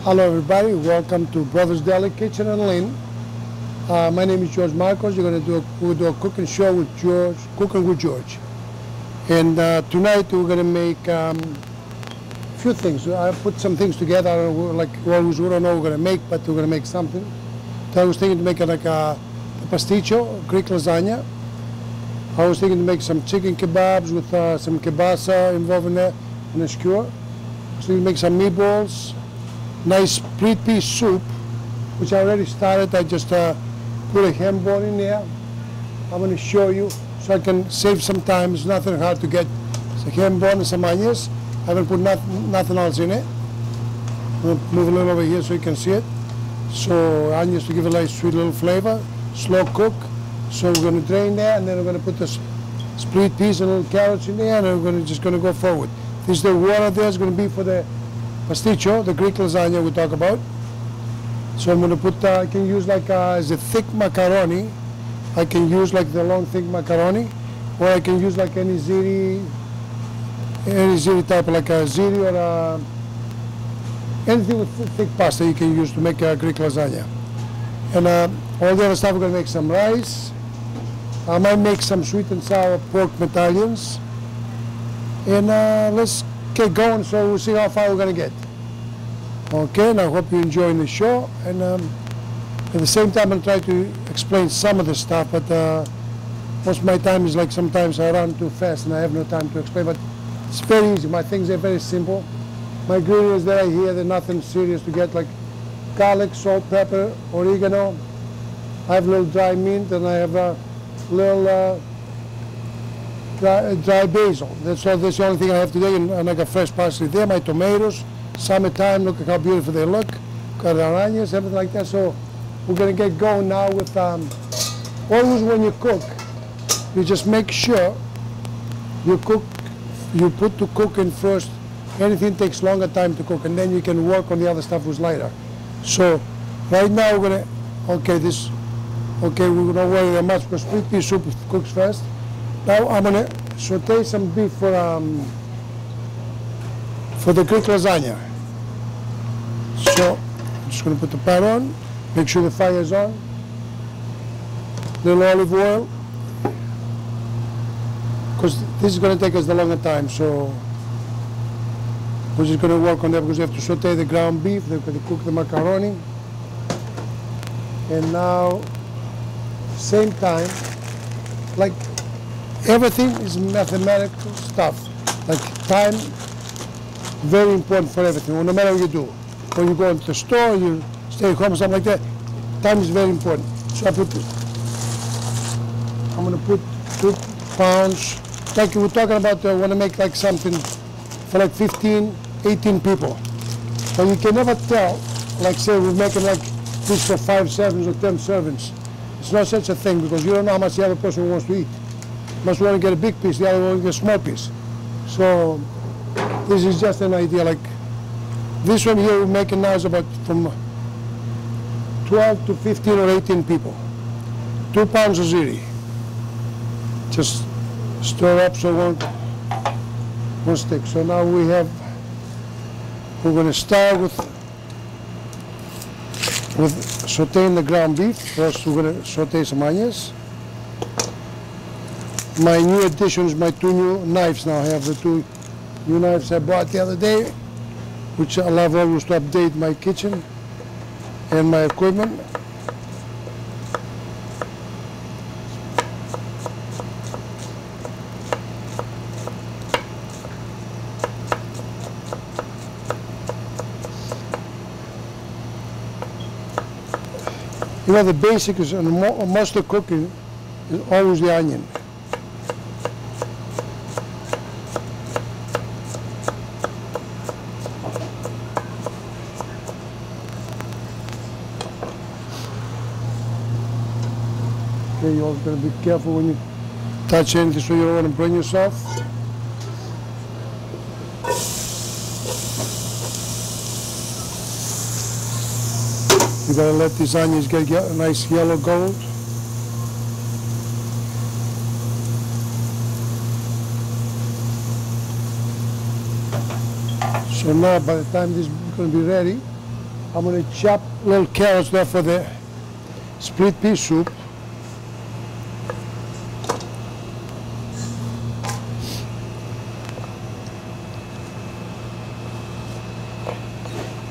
Hello everybody, welcome to Brothers Deli Kitchen and Lynn. My name is George Marcos. We'll do a cooking show with George, Cooking with George. And tonight we're gonna make a few things. I put some things together. I don't know, like always, we don't know what we're gonna make, but we're gonna make something. So I was thinking to make like a pasticcio, Greek lasagna. I was thinking to make some chicken kebabs with some kielbasa involved in there, and a skewer. I was thinking to make some meatballs. Nice split pea soup, which I already started. I just put a ham bone in there. I'm going to show you so I can save some time. It's nothing hard to get. It's a ham bone and some onions. I haven't put nothing else in it. I'm going to move a little over here so you can see it. So onions to give it a nice sweet little flavor. Slow cook. So we're going to drain that, and then we're going to put the split peas and little carrots in there, and we're just going to go forward. This is the water there is going to be for the pasticcio, the Greek lasagna we talk about. So I'm going to put, I can use like as a thick macaroni. I can use like the long thick macaroni, or I can use like any ziti type, like a ziti or anything with thick pasta you can use to make a Greek lasagna. And all the other stuff, we're going to make some rice. I might make some sweet and sour pork medallions. And let's get going, so we'll see how far we're going to get. Okay, and I hope you're enjoying the show. And at the same time, I'll try to explain some of the stuff, but most of my time is like sometimes I run too fast and I have no time to explain, but it's very easy. My things are very simple. My ingredients that I hear, they're nothing serious to get, like garlic, salt, pepper, oregano. I have a little dry mint, and I have a little dry basil. That's the only thing I have today, and I got fresh parsley there. My tomatoes, summertime, look at how beautiful they look. Got our onions, everything like that. So we're gonna get going now with, always when you cook, you just make sure you put to cook in first. Anything takes longer time to cook, and then you can work on the other stuff who's later. So right now we're gonna, we don't worry that much because split pea soup cooks fast. Now I'm going to saute some beef for the Greek lasagna. So I'm just going to put the pan on, make sure the fire is on. Little olive oil, because this is going to take us the longer time. So we're just going to work on that because we have to saute the ground beef, they're going to cook the macaroni. And now, same time, like everything is mathematical stuff. Like time, very important for everything, no matter what you do. When you go into the store, you stay at home, something like that, time is very important. So I'm going to put 2 pounds. Like we're talking about, I want to make like something for like 15, 18 people. But you can never tell, like say we're making like this for 5 servings or 10 servings. It's not such a thing because you don't know how much the other person wants to eat. Must want to get a big piece, the other one get a small piece. So this is just an idea. Like this one here we're making now is about from 12 to 15 or 18 people. 2 pounds of ziti. Just stir up so it won't stick. So now we're going to start with sauteing the ground beef. First we're going to saute some onions. My new addition is my 2 new knives now. I have the 2 new knives I bought the other day, which I love always to update my kitchen and my equipment. You know, the basic is, in most of cooking, is always the onion. Okay, you always got to be careful when you touch anything so you don't want to burn yourself. You got to let these onions get a nice yellow gold. So now by the time this is going to be ready, I'm going to chop little carrots there for the split pea soup.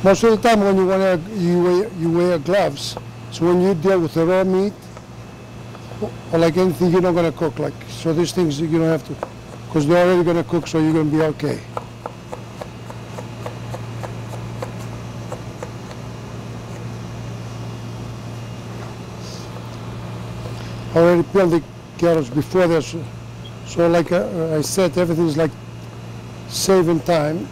Most of the time when you wear gloves, so when you deal with the raw meat, or like anything you're not going to cook, like, so these things you don't have to, because they're already going to cook, so you're going to be okay. I already peeled the carrots before this, so like I said, everything is like saving time.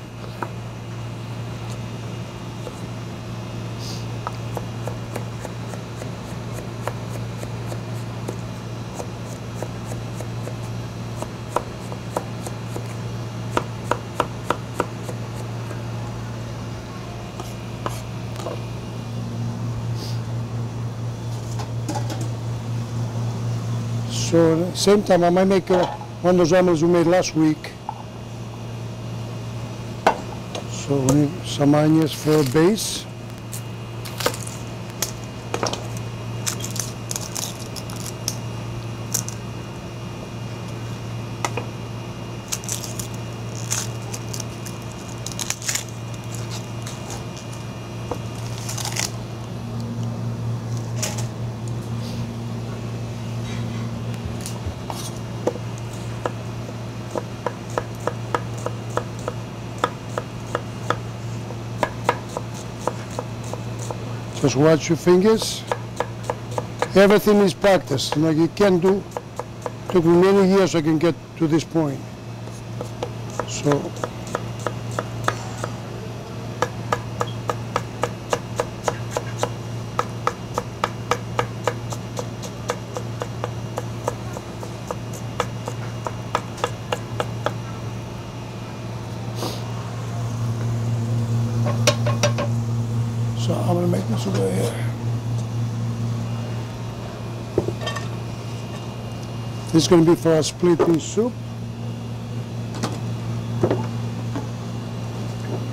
So at the same time, I might make one of those omelets we made last week. So we need some onions for a base. Just watch your fingers. Everything is practice. You know, you can do. It took me many years I can get to this point. So. So I'm going to make this over here. This is going to be for our split pea soup.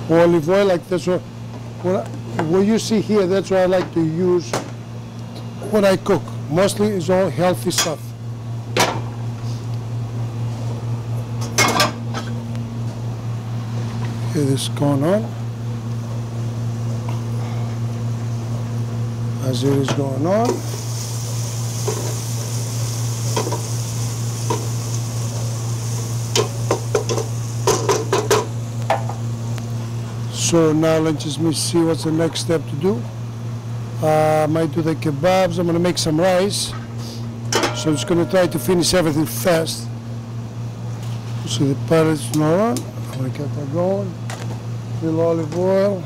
Olive oil, like that's what you see here, that's what I like to use when I cook. Mostly it's all healthy stuff. Okay, this is going on. As it is going on. So now let's just see what's the next step to do. I might do the kebabs. I'm going to make some rice. So I'm just going to try to finish everything fast. So the pellets not on. I'm going to get that going. A little olive oil.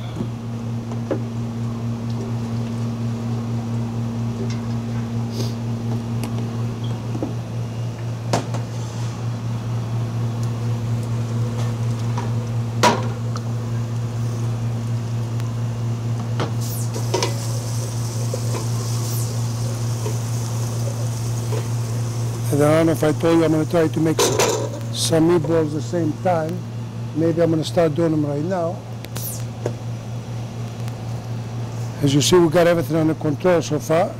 And I don't know if I told you I'm going to try to make some meatballs at the same time. Maybe I'm going to start doing them right now. As you see, we got everything under control so far.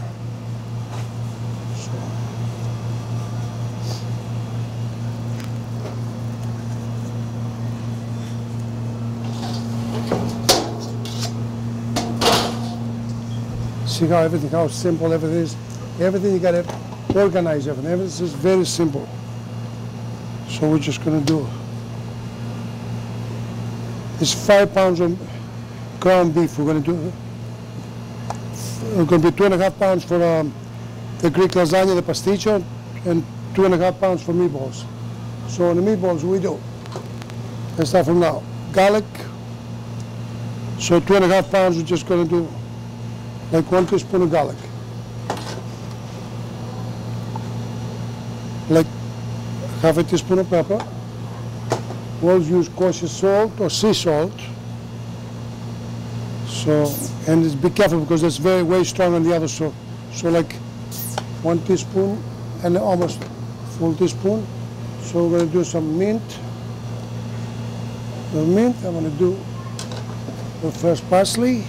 See how simple everything is. Everything you got to organize everything. Everything is very simple. So we're just going to do. It's 5 pounds of ground beef we're going to do. It's going to be 2.5 pounds for the Greek lasagna, the pasticcio, and 2.5 pounds for meatballs. So on the meatballs we do. Let's start from now. Garlic. So 2.5 pounds we're just going to do like 1 teaspoon of garlic. Like half a teaspoon of pepper. We'll use kosher salt or sea salt. So, and just be careful because it's way strong on the other. So like 1 teaspoon and almost full teaspoon. So we're going to do some mint. The mint, I'm going to do the first parsley.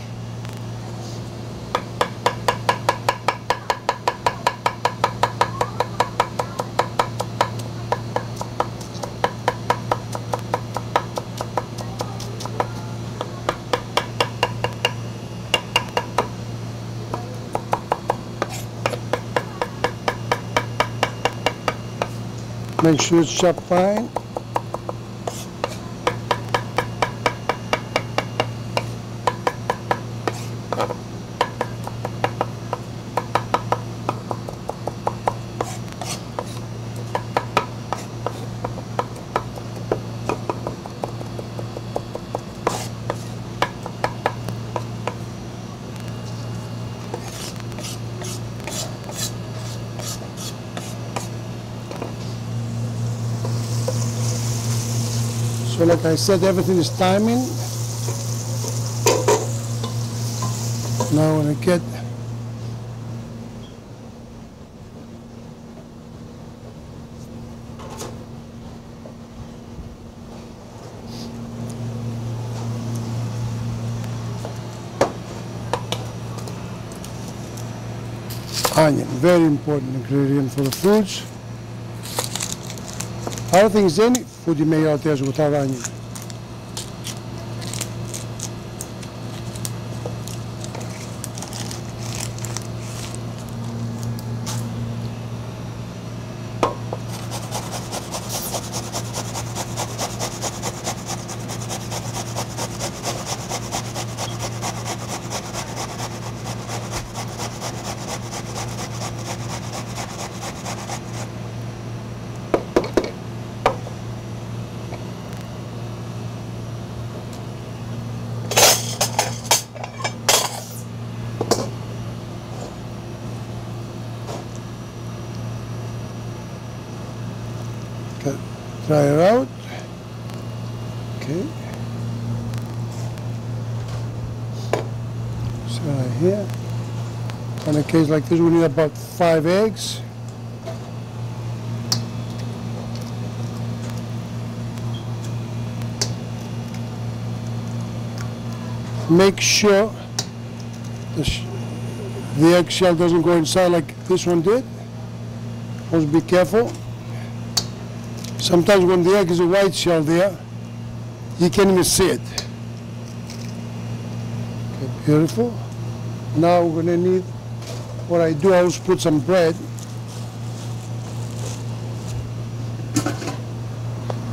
Make sure it's chopped fine. So like I said, everything is timing. Now when I get onion, very important ingredient for the foods. I don't think there's any food you make out there without onion. Okay, dry it out. Okay. So right here. In a case like this, we need about 5 eggs. Make sure the eggshell doesn't go inside like this one did. Always be careful. Sometimes when the egg is a white shell there, you can't even see it. Okay, beautiful. Now we're going to need, what I do, I always put some bread.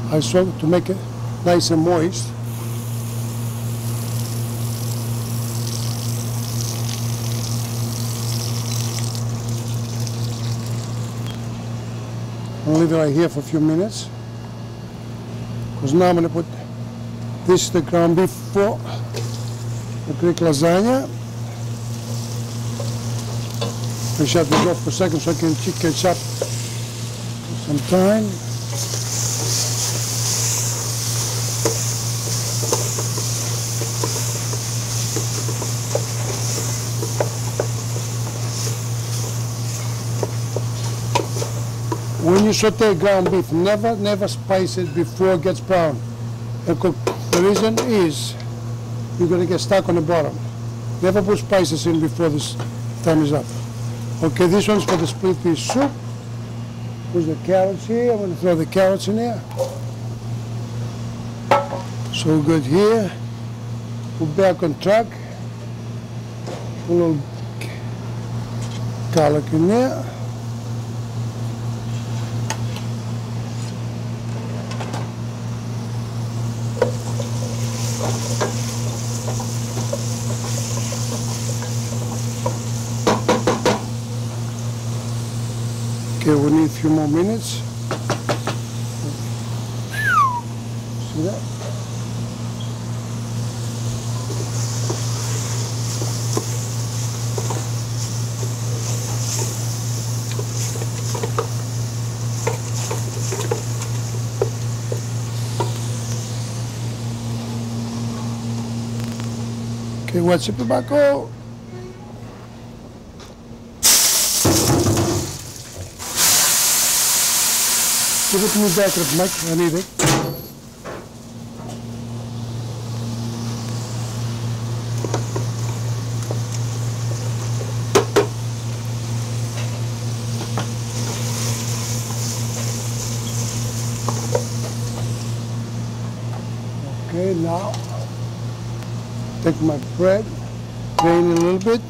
I soak to make it nice and moist. I'll leave it right here for a few minutes. Because now I'm going to put this, the ground beef for the Greek lasagna. I shut this off for a second so I can catch up some time. When you saute ground beef, never spice it before it gets brown. The reason is you're going to get stuck on the bottom. Never put spices in before this time is up. Okay, this one's for the split pea soup. There's the carrots here. I'm going to throw the carrots in there. So good here. We're back on track. A little garlic in there. Okay, we need a few more minutes. See that? Okay, what's up, tobacco? Give it to me back, Mike. I need it. Okay, now take my bread, drain it a little bit.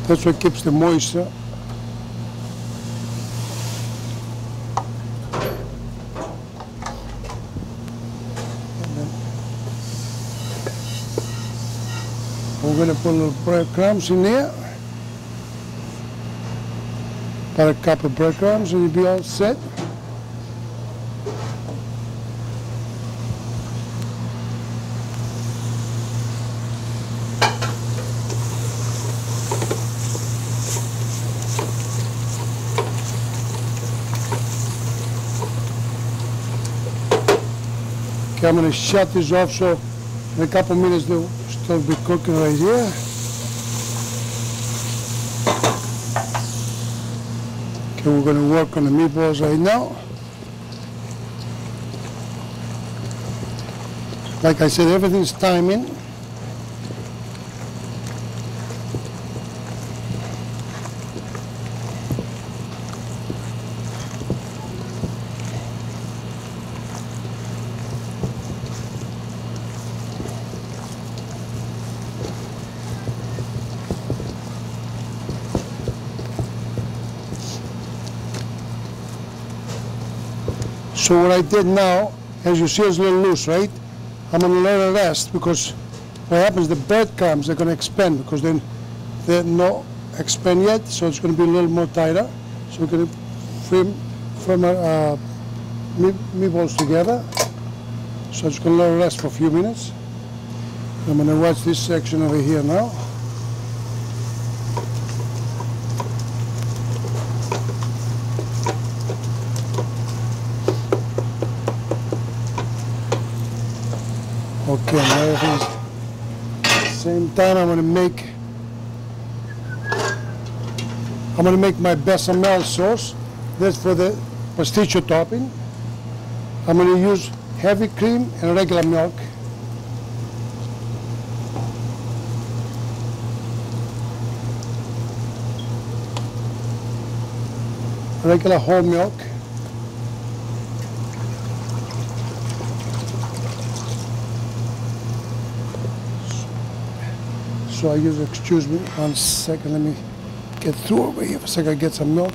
That's what keeps the moisture. We're going to put a little breadcrumbs in there. About a cup of breadcrumbs and you'll be all set. Okay, I'm going to shut this off so in a couple minutes they'll still be cooking right here. Okay, we're going to work on the meatballs right now. Like I said, everything's timing. So what I did now, as you see, it's a little loose, right? I'm going to let it rest because what happens, the breadcrumbs are going to expand because they're not expand yet, so it's going to be a little more tighter. So we're going to firm our meatballs together. So it's going to let it rest for a few minutes. I'm going to watch this section over here now. Okay, now everything's same time. I'm going to make my bechamel sauce. That's for the pasticcio topping. I'm going to use heavy cream and regular milk. Regular whole milk. So I use, excuse me, 1 second, let me get through over here for a second, get some milk.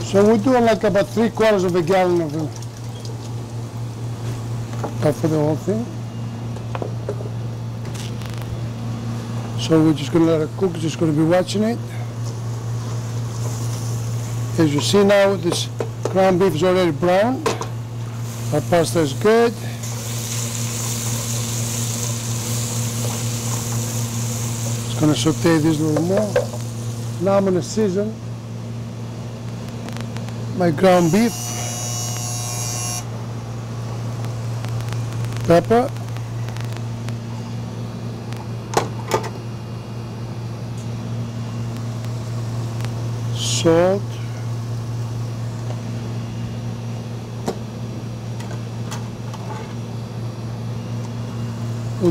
So we're doing like about 3/4 of a gallon of for the whole thing. So we're just going to let it cook, just going to be watching it. As you see now, this ground beef is already brown. Our pasta is good. Just going to saute this a little more. Now I'm going to season my ground beef. Pepper, salt,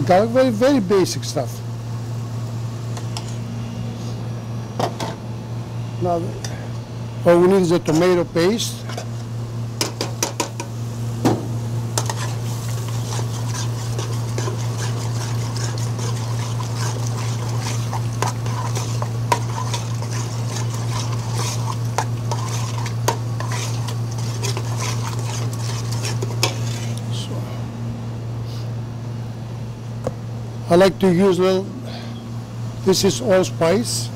garlic, very, very basic stuff. Now, all we need is a tomato paste. I like to use this is allspice.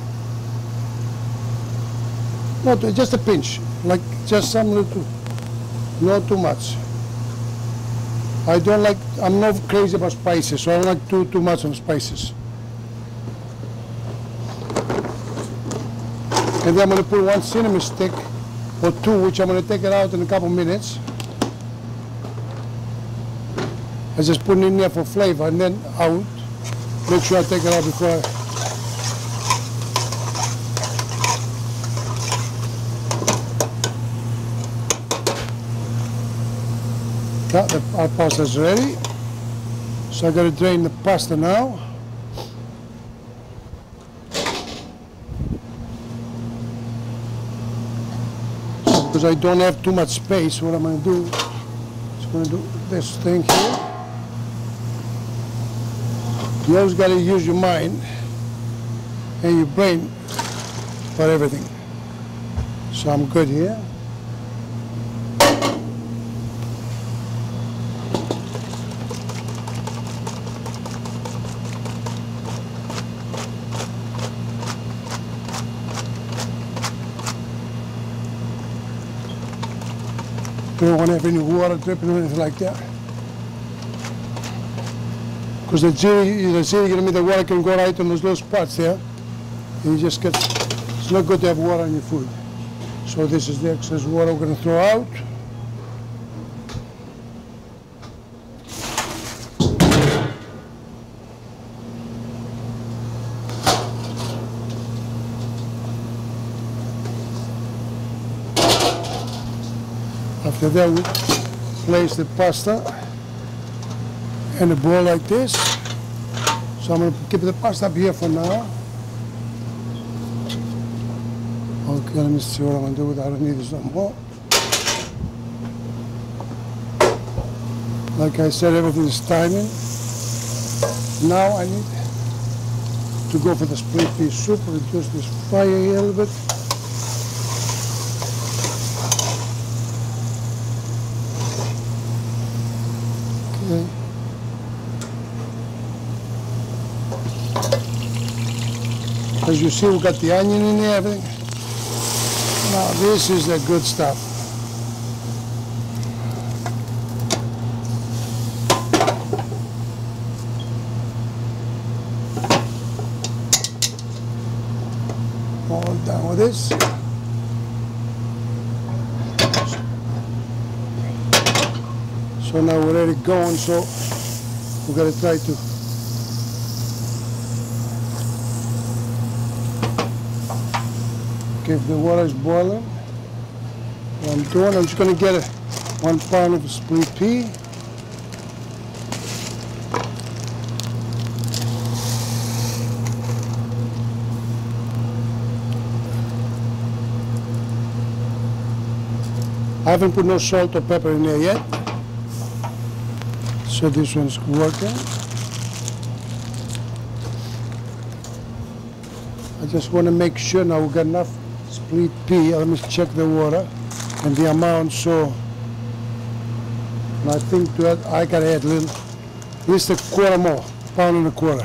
Not just a pinch, like just some little, not too much. I'm not crazy about spices, so I don't like too much of spices. And then I'm going to put 1 cinnamon stick or 2, which I'm going to take it out in a couple minutes. I just put it in there for flavor and then out. Make sure I take it out before I... Our pasta is ready. So I gotta drain the pasta now. So because I don't have too much space, what I'm gonna do is gonna do this thing here. You always gotta use your mind and your brain for everything. So I'm good here. You don't want to have any water dripping or anything like that. Because the ziti gonna mean the water can go right on those little spots there. And you just get, it's not good to have water on your food. So this is the excess water we're gonna throw out. After that, we place the pasta in a bowl like this. So I'm going to keep the pasta up here for now. Okay, let me see what I'm going to do with it. I don't need this no more. Like I said, everything is timing. Now I need to go for the split pea soup. Reduce this fire here a little bit. Okay. As you see, we got the onion in there, everything. Now this is the good stuff. All done with this. So now we're ready going, so we're going to try to if the water is boiling. What I'm doing, I'm just going to get 1 pound of split pea. I haven't put no salt or pepper in there yet. So this one's working. I just want to make sure now we've got enough split pea. Let me check the water and the amount. So and I think to add, I gotta add at least a quarter more, pound and a quarter.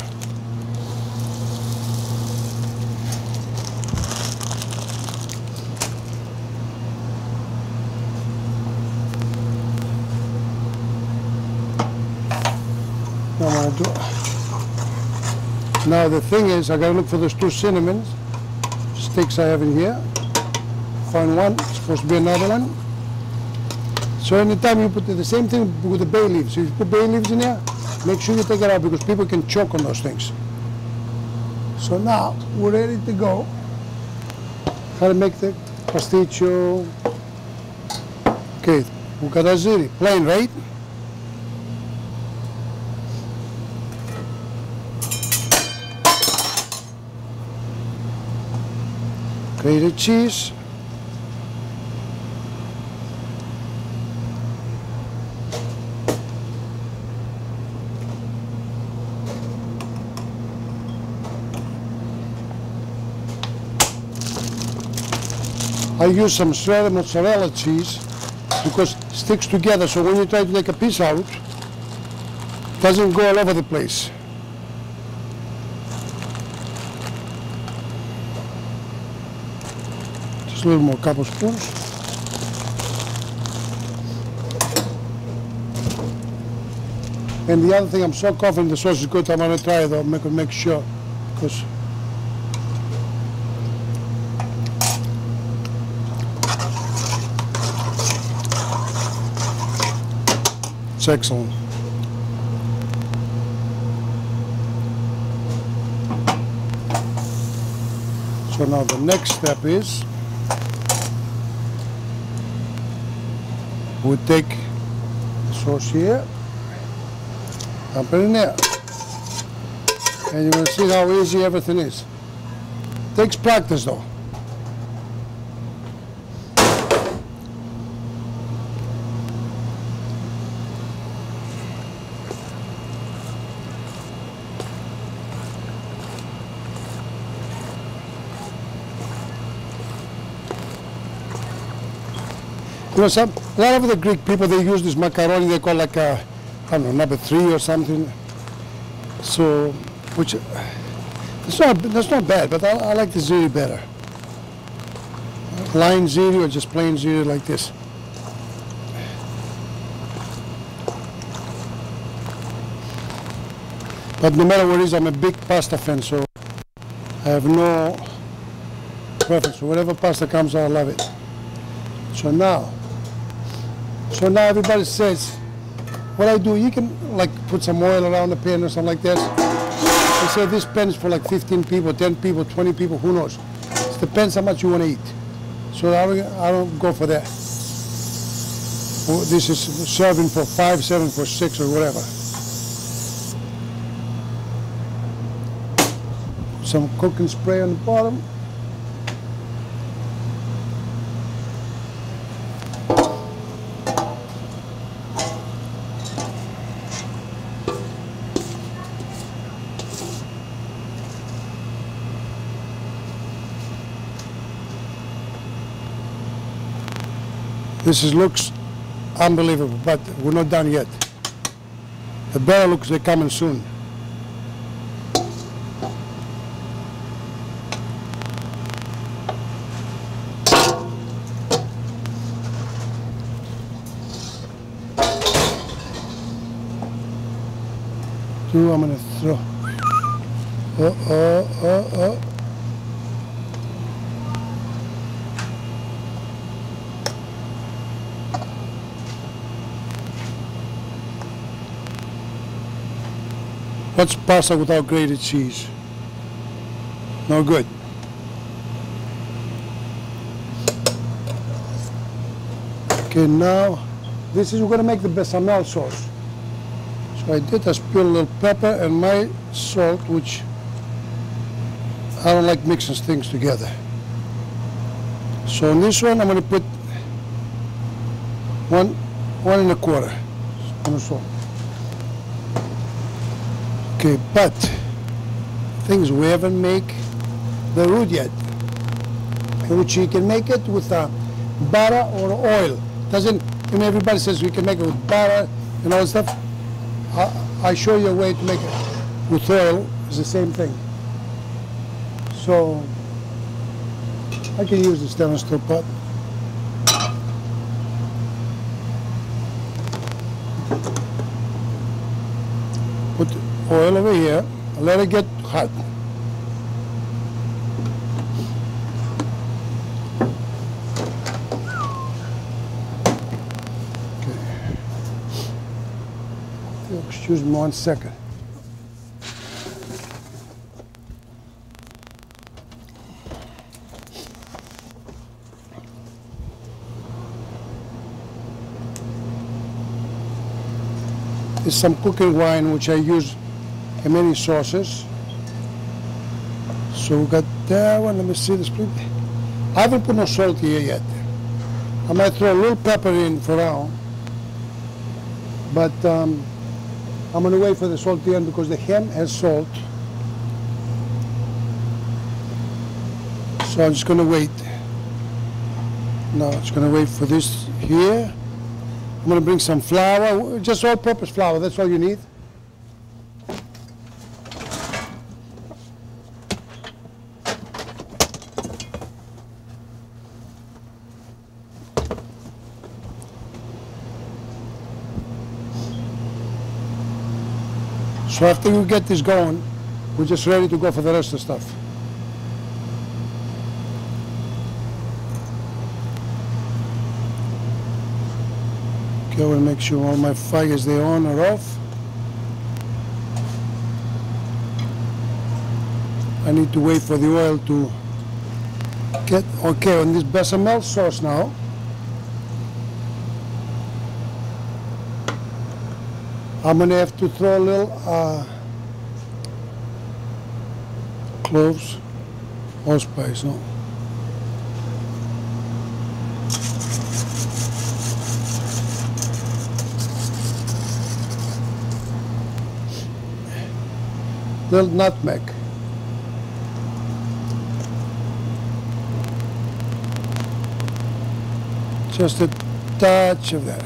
Now the thing is, I gotta look for those 2 cinnamon sticks I have in here. Found one, it's supposed to be another one. So anytime you put the same thing with the bay leaves. If you put bay leaves in there, make sure you take it out because people can choke on those things. So now we're ready to go. How to make the pasticcio. Okay, we got a ziti, plain, right? Grated cheese. I use some shredded mozzarella cheese because it sticks together, so when you try to take a piece out, it doesn't go all over the place. A little more, couple spoons. And the other thing, I'm so confident the sauce is good, I'm going to try it though, make sure, because it's excellent. So now the next step is we take the sauce here, Dump it in there. And you're going to see how easy everything is. Takes practice though. You know, a lot of the Greek people, they use this macaroni, they call like a, I don't know, number 3 or something. So, which, that's not bad, but I like the ziti better. Line ziti or just plain ziti like this. But no matter what it is, I'm a big pasta fan, so I have no preference. So whatever pasta comes, I love it. So now everybody says, what I do, you can like put some oil around the pan or something like this. They say this pan is for like 15 people, 10 people, 20 people, who knows. It depends how much you want to eat. So I don't go for that. This is serving for 5, 7 for 6 or whatever. Some cooking spray on the bottom. Looks unbelievable, but we're not done yet. The better looks they're coming soon. I'm gonna throw. What's pasta without grated cheese? No good. Okay, now this is, we're going to make the bechamel sauce. So I spilled a little pepper and my salt, which I don't like mixing things together. So in this one, I'm going to put 1 1/4 spoon of salt. Okay, but things we haven't make the root yet, which you can make it with butter or oil. Doesn't, I mean, everybody says we can make it with butter and all that stuff. I show you a way to make it with oil. It's the same thing. So I can use the stainless steel pot. Put the oil over here, let it get hot. Okay. Excuse me 1 second. Is some cooking wine which I use in many sauces. So we got that one. Let me see this, please. I haven't put no salt here yet. I might throw a little pepper in for now, but I'm going to wait for the salt at the end because the ham has salt. So I'm just going to wait. Now it's going to wait for this here. I'm going to bring some flour, just all-purpose flour, that's all you need. So after we get this going, we're just ready to go for the rest of the stuff. Okay, I want to make sure all my fires, they're on or off. I need to wait for the oil to get, okay, on this bechamel sauce now. I'm gonna have to throw a little cloves, allspice, no? Little nutmeg. Just a touch of that.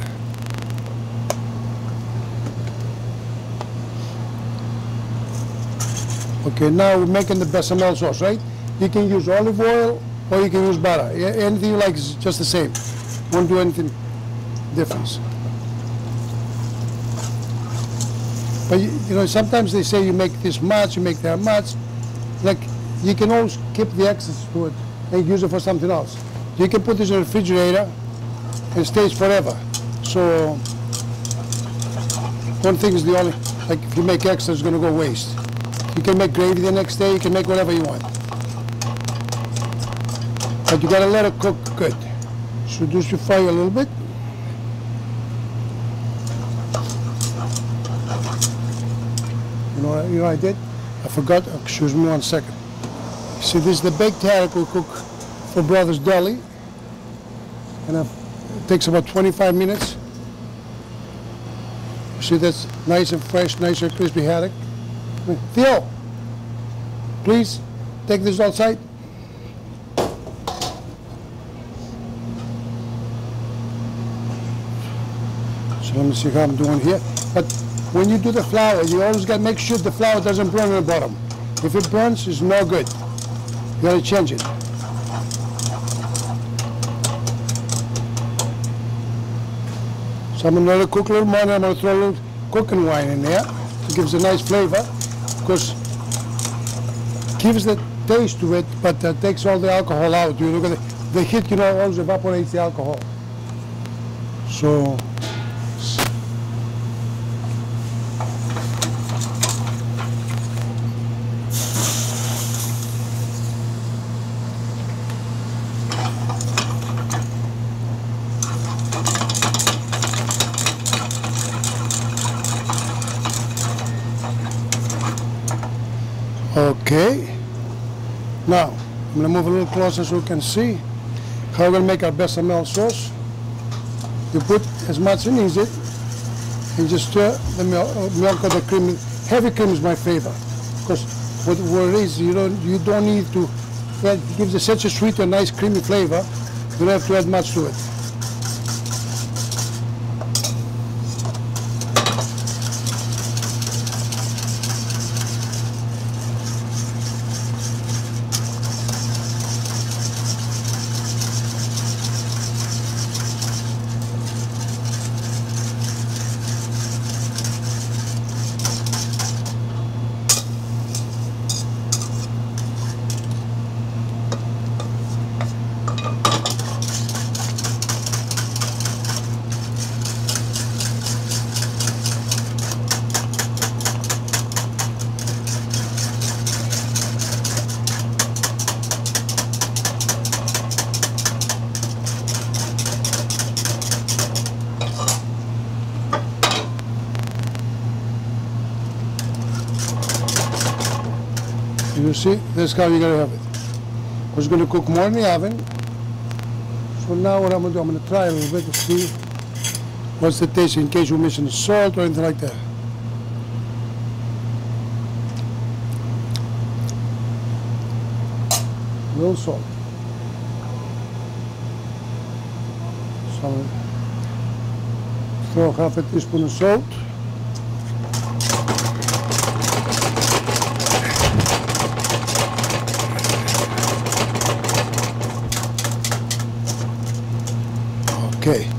Okay, now we're making the bechamel sauce, right? You can use olive oil or you can use butter. Anything you like is just the same. Won't do anything different. But you know, sometimes they say you make this much, you make that much. Like, you can always keep the excess to it and use it for something else. You can put this in the refrigerator and it stays forever. So one thing is the only, like if you make extra, it's gonna go waste. You can make gravy the next day, you can make whatever you want. But you gotta let it cook good. So reduce your fire a little bit. You know what I did? I forgot, excuse me 1 second. See, this is the baked haddock we cook for Brothers Deli. And it takes about 25 minutes. See, that's nice and fresh, nice and crispy haddock. Theo, please take this outside. So let me see how I'm doing here. But when you do the flour, you always got to make sure the flour doesn't burn on the bottom. If it burns, it's no good. You got to change it. So I'm going to let it cook a little more, and I'm going to throw a little cooking wine in there. It gives a nice flavor, because it gives the taste to it, but takes all the alcohol out. You look at the heat, you know, always evaporates the alcohol. So okay, now I'm going to move a little closer so you can see how we're going to make our bechamel sauce. You put as much in as it and just stir the milk or the cream. Heavy cream is my favorite, because what it is, you don't need to, that gives it such a sweet and nice creamy flavor, you don't have to add much to it. You see, that's how you're going to have it. It's going to cook more in the oven. So now what I'm going to do, I'm going to try a little bit to see what's the taste, in case you're missing salt or anything like that. A little salt. So throw half a teaspoon of salt. Okay,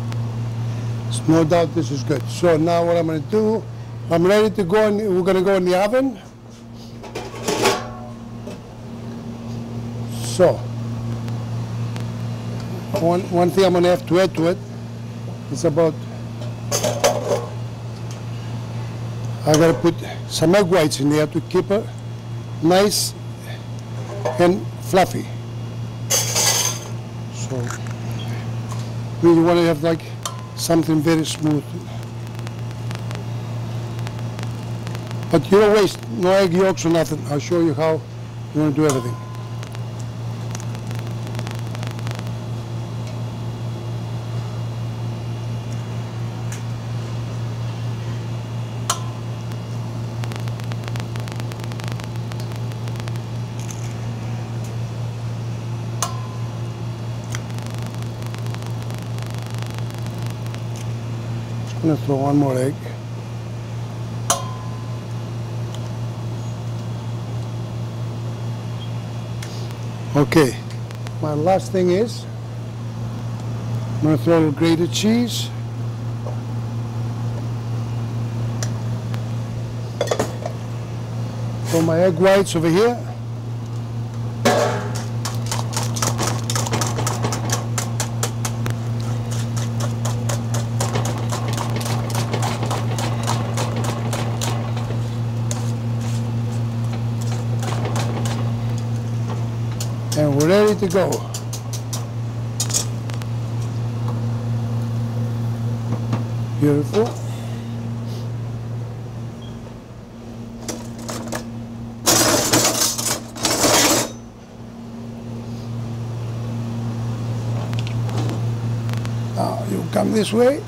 so no doubt this is good. So now what I'm going to do, I'm ready to go, and we're going to go in the oven. So, one thing I'm going to have to add to it is about, I got to put some egg whites in there to keep it nice and fluffy. So, you want to have like something very smooth. But you don't waste no egg yolks or nothing. I'll show you how you want to do everything. Just going to throw one more egg. Okay, my last thing is I'm going to throw a little grated cheese. Throw my egg whites over here. And we're ready to go. Beautiful. Now you come this way.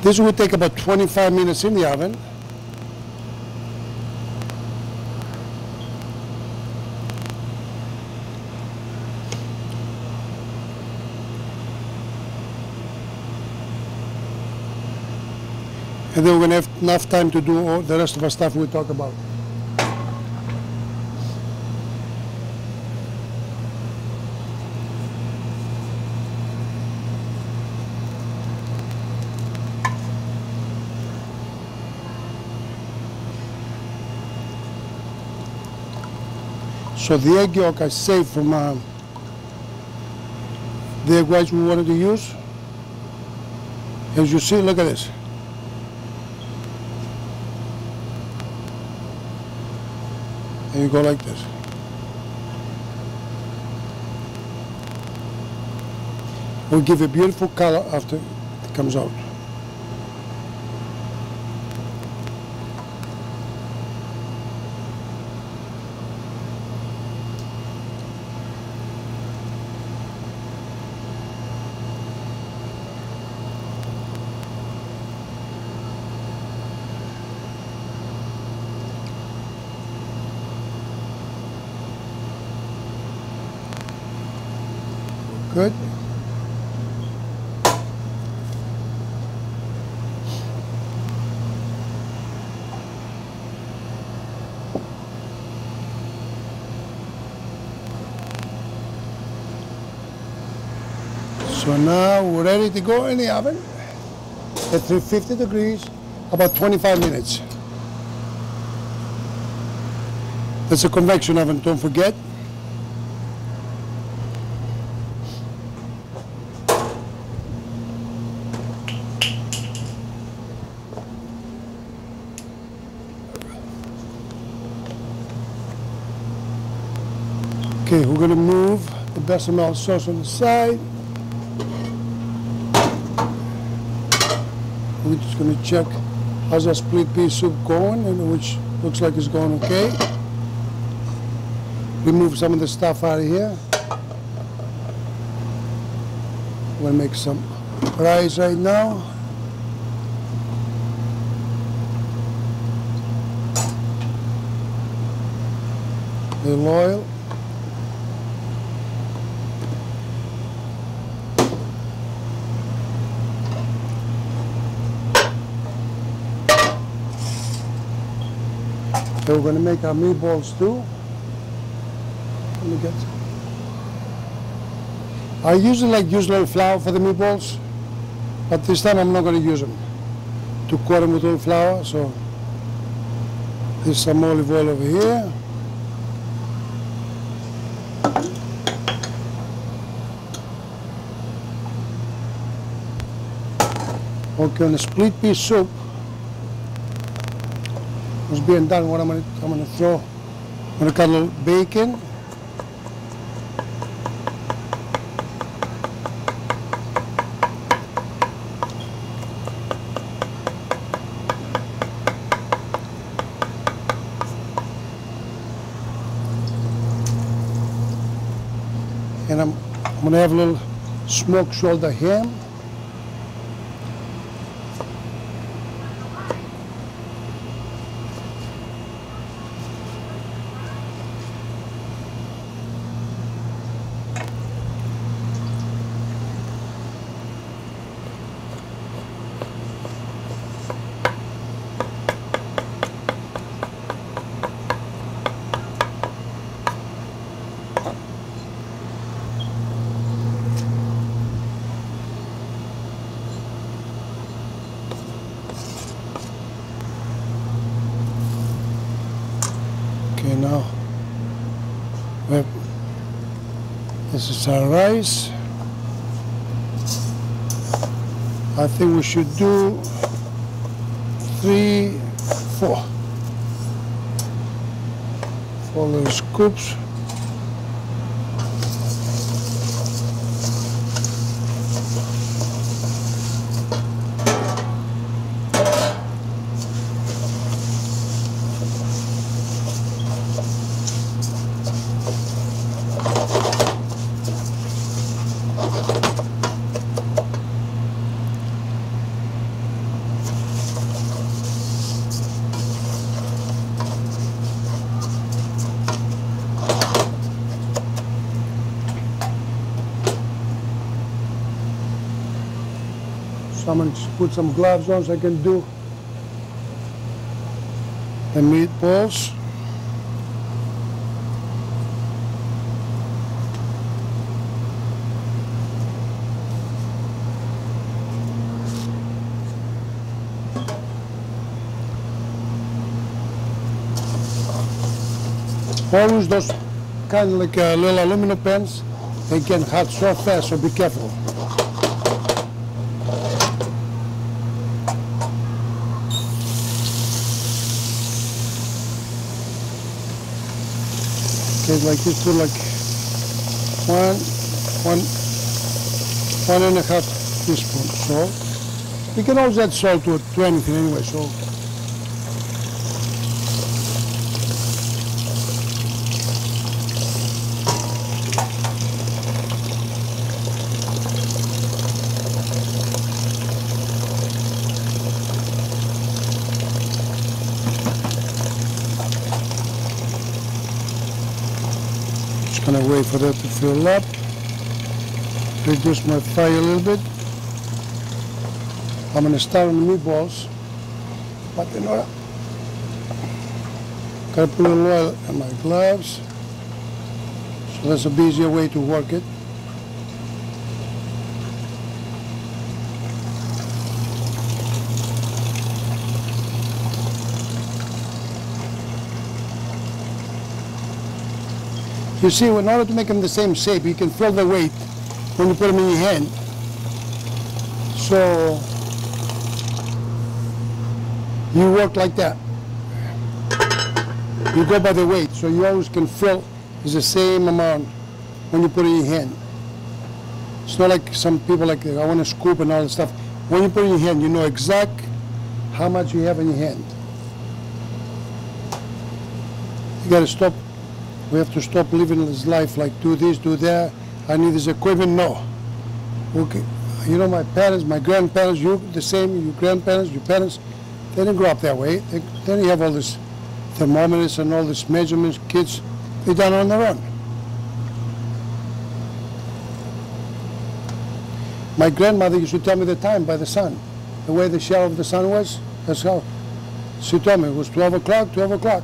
This will take about 25 minutes in the oven. And then we're going to have enough time to do all the rest of our stuff we'll talk about. So the egg yolk I saved from the egg whites we wanted to use. As you see, look at this. And you go like this. Will give a beautiful color after it comes out. Good. So now we're ready to go in the oven at 350 degrees, about 25 minutes. That's a convection oven, don't forget. Okay, we're going to move the bechamel sauce on the side. We're just going to check how's our split pea soup going, and which looks like it's going okay. Remove some of the stuff out of here. I'm going to make some rice right now. A little oil. So we're going to make our meatballs too. Let me get some. I usually like use a little flour for the meatballs, but this time I'm not going to use them. To coat them with a little flour, so there's some olive oil over here. Okay, on the split pea soup, it's being done. What I'm gonna throw, I'm gonna cut a little bacon. And I'm gonna have a little smoked shoulder ham. Okay, now this is our rice. I think we should do 3, 4 little scoops. So I'm going to put some gloves on so I can do the meatballs. Always those kind of like little aluminum pans, they get hot so fast, so be careful. Okay, like this, put like one and a half teaspoon salt. You can always add salt to anything anyway, so. Gonna wait for that to fill up. Reduce my fire a little bit. I'm gonna start on the meatballs. But you know, gotta put a little oil in my gloves. So that's a easier way to work it. You see, in order to make them the same shape, you can feel the weight when you put them in your hand. So you work like that. You go by the weight, so you always can feel it's the same amount when you put it in your hand. It's not like some people like, I want to scoop and all that stuff. When you put it in your hand, you know exact how much you have in your hand. You got to stop. We have to stop living this life like do this, do that. I need this equipment. No. Okay. You know, my parents, my grandparents, you the same, your grandparents, your parents, they didn't grow up that way. They didn't have all this thermometers and all these measurements. Kids, they done on their own. My grandmother used to tell me the time by the sun. The way the shadow of the sun was, that's how she told me. It was 12 o'clock, 12 o'clock.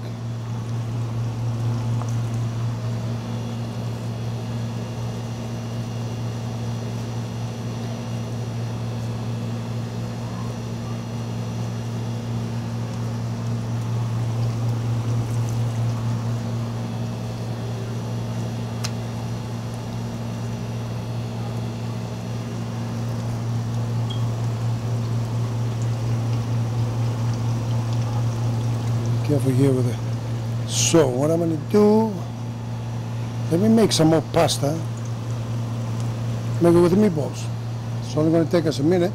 careful here with it. So what I'm going to do, let me make some more pasta. Make it with the meatballs. It's only going to take us a minute.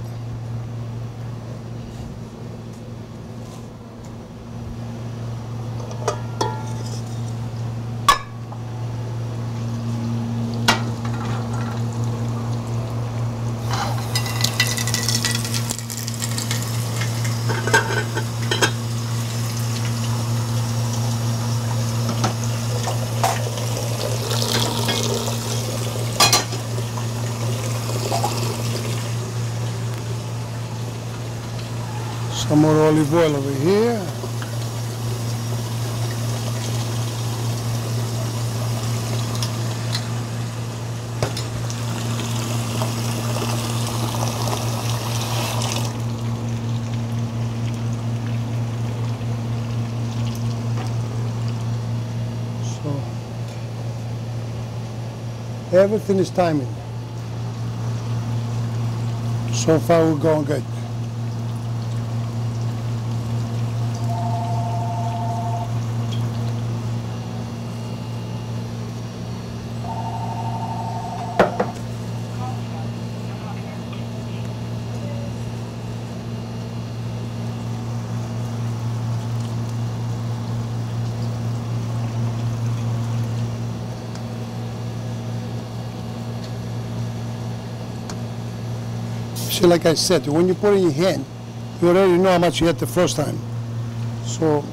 Some more olive oil over here. So everything is timing. So far we're going good. See, like I said, when you put it in your hand, you already know how much you had the first time. So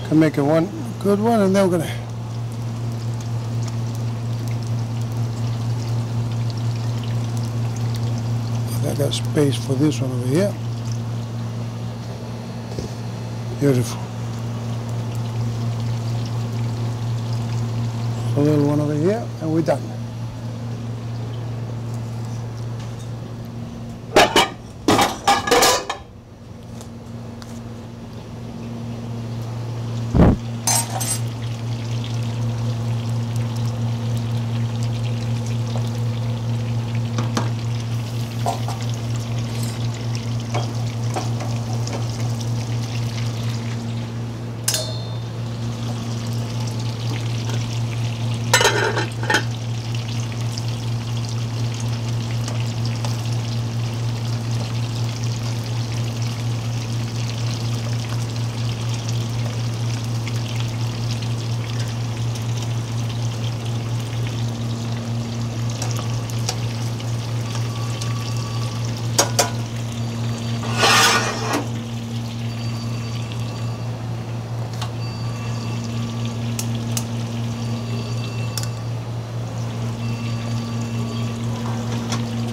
can make it one good one, and then we're gonna I got space for this one over here. Beautiful. A little one over here, and we're done.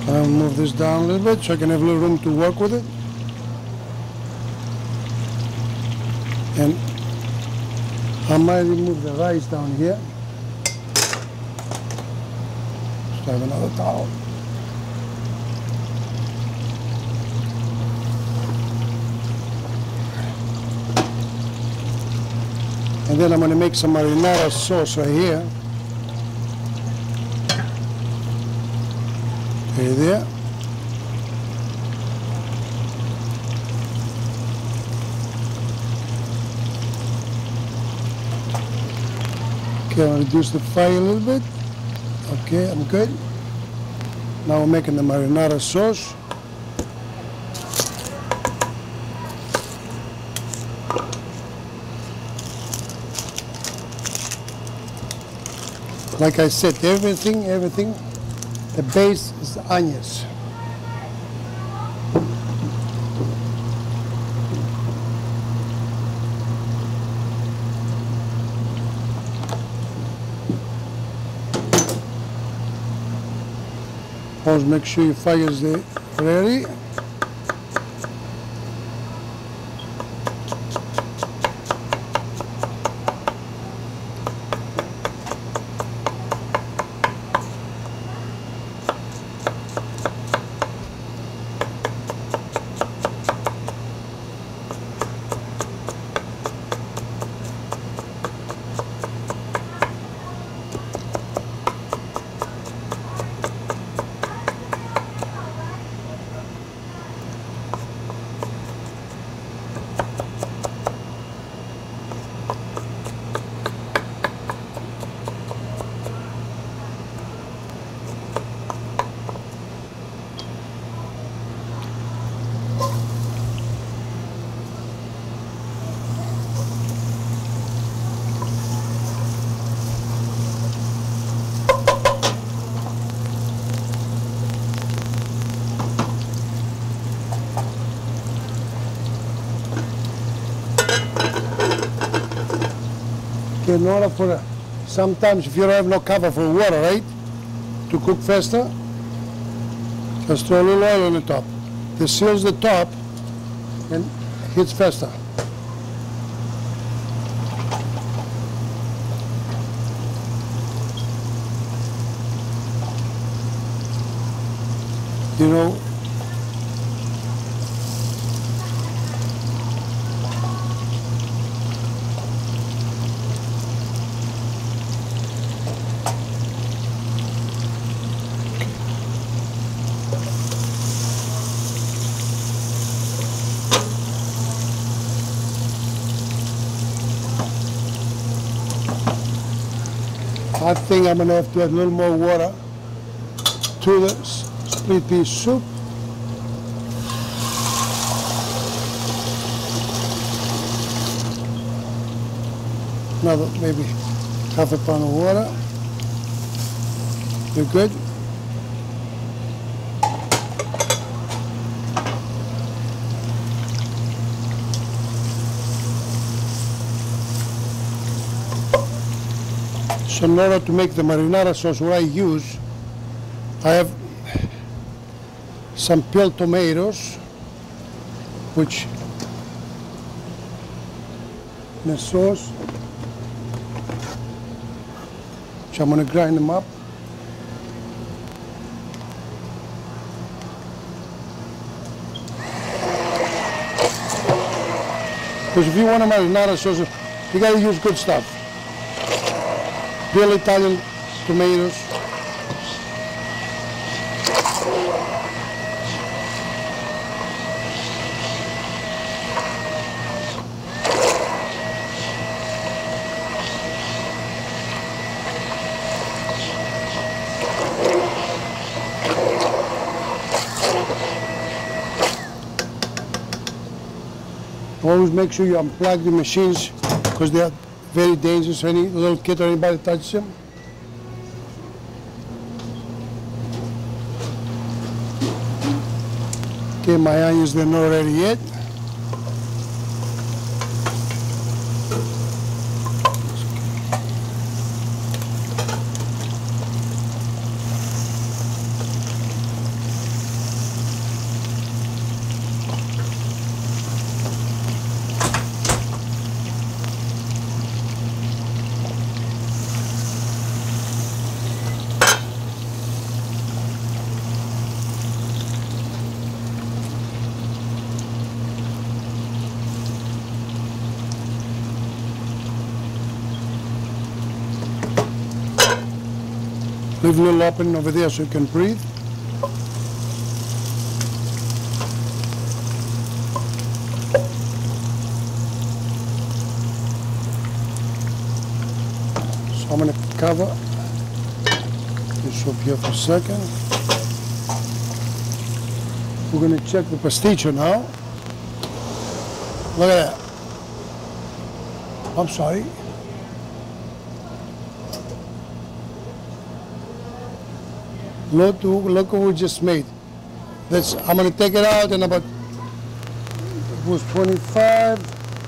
I'll move this down a little bit so I can have a little room to work with it. And I might remove the rice down here. Just have another towel. And then I'm going to make some marinara sauce right here. Okay, there. Okay, I'll reduce the fire a little bit. Okay, I'm good. Now we're making the marinara sauce. Like I said, everything The base is the onions. Always make sure your fire is ready. In order for, sometimes if you don't have no cover for water, right, to cook faster, just throw a little oil on the top. This seals the top and hits faster. You know, I think I'm going to have to add a little more water to the split pea soup. Another maybe half a pound of water. You're good. So in order to make the marinara sauce, what I use, I have some peeled tomatoes, which in the sauce, which I'm going to grind them up. Because if you want a marinara sauce, you got to use good stuff. Real Italian tomatoes. Always make sure you unplug the machines because they are very dangerous. Any little kid or anybody touches them. Okay, my onions, they're not ready yet. Leave a little open over there so you can breathe. So I'm going to cover this up here for a second. We're going to check the pasticcio now. Look at that. I'm sorry. Look what we just made. I'm gonna take it out in about, it was 25.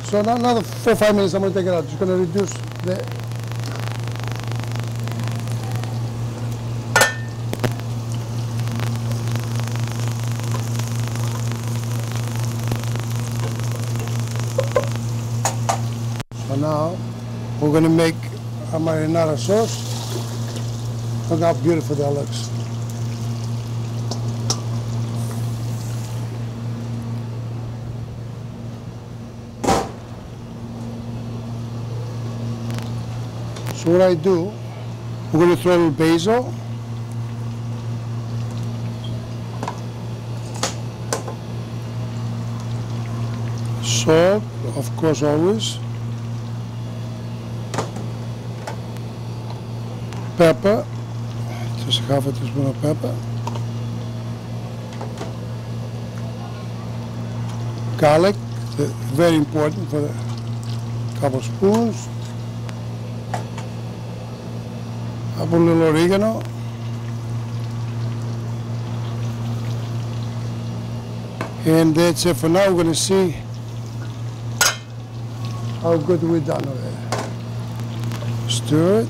So now another 4 or 5 minutes I'm gonna take it out. Just gonna reduce the So now we're gonna make a marinara sauce. Look how beautiful that looks. So what I do, we're going to throw a little basil. Salt, of course, always. Pepper, just half a teaspoon of pepper. Garlic, very important for a couple spoons. I put a little oregano. And that's it for now. We're going to see how good we've done with it. Stir it.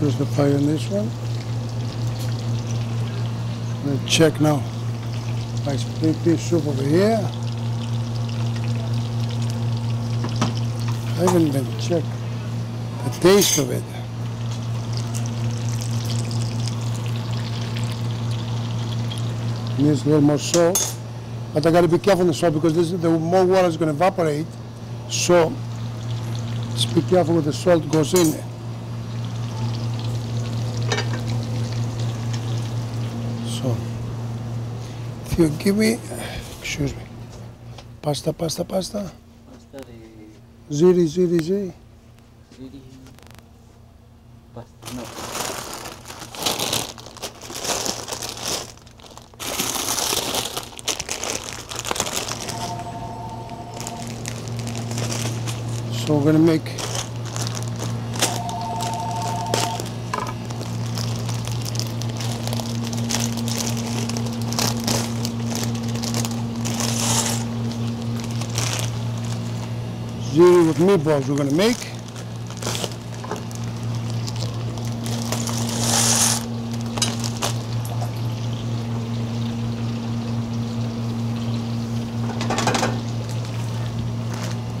Reduce the fire on this one. I'm going to check now. Nice big piece soup over here. I haven't even checked the taste of it. It needs a little more salt, but I got to be careful on the salt because the more water is going to evaporate. So just be careful with the salt goes in. So if you give me, excuse me, pasta. Pasta de Ziri. ziri. Pasta, no. So we're going to make ziri with meatballs we're going to make.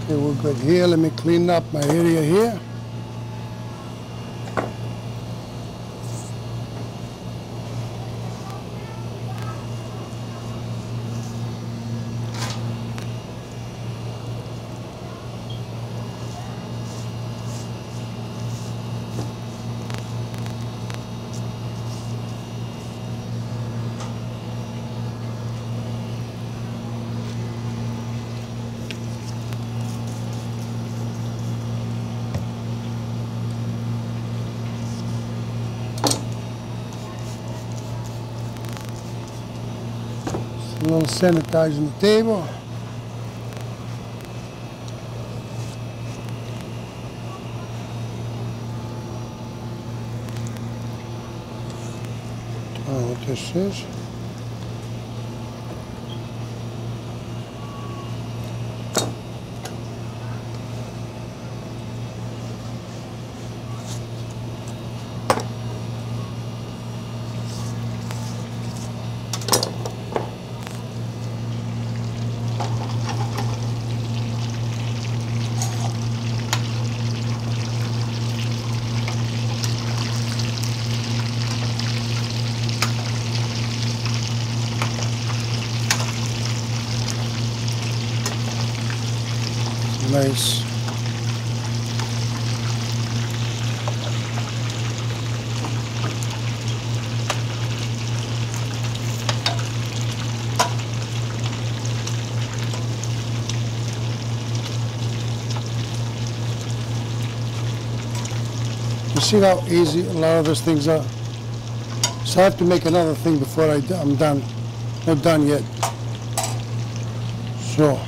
Okay, we're good here. Let me clean up my area here. A little sanitizing the table. I don't know what this is. Nice. see how easy a lot of these things are? So I have to make another thing before I'm done. Not done yet. So.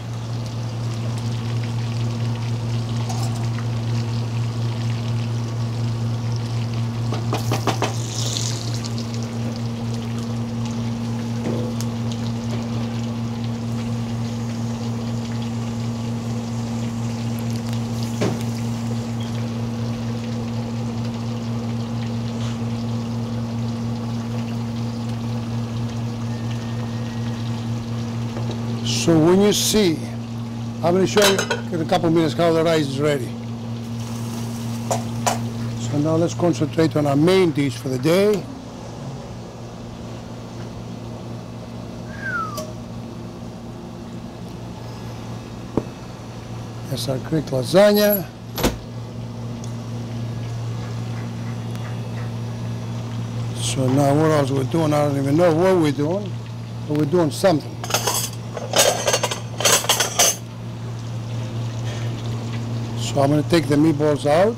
So when you see, I'm going to show you in a couple of minutes how the rice is ready. So now let's concentrate on our main dish for the day. That's our Greek lasagna. So now what else we're doing? I don't even know what we're doing, but we're doing something. So I'm going to take the meatballs out.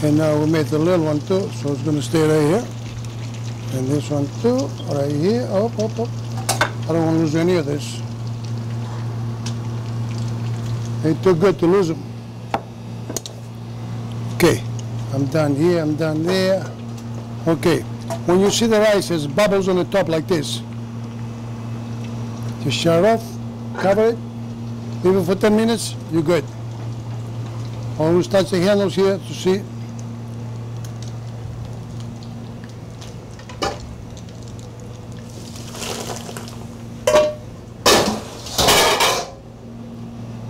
And now we made the little one too, so it's going to stay right here. And this one too, right here. Up, up, up. I don't want to lose any of this. Ain't too good to lose them. Okay, I'm done here, I'm done there. Okay, when you see the rice has bubbles on the top like this, just shut it off, cover it, leave it for 10 minutes, you're good. Always touch the handles here to see.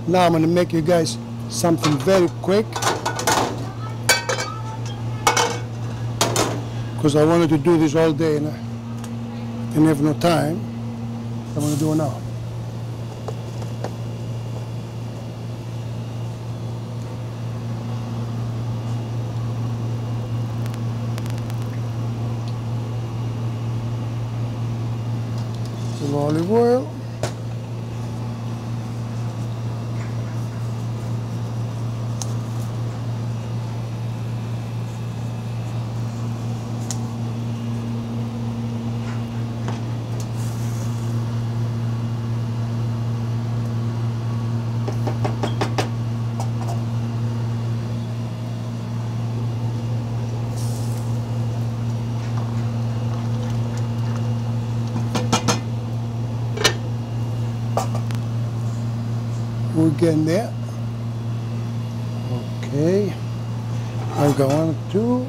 Now I'm going to make you guys something very quick because I wanted to do this all day and I didn't have no time. I'm going to do it now. Some olive oil. We're getting there. Okay. I've got 1, 2.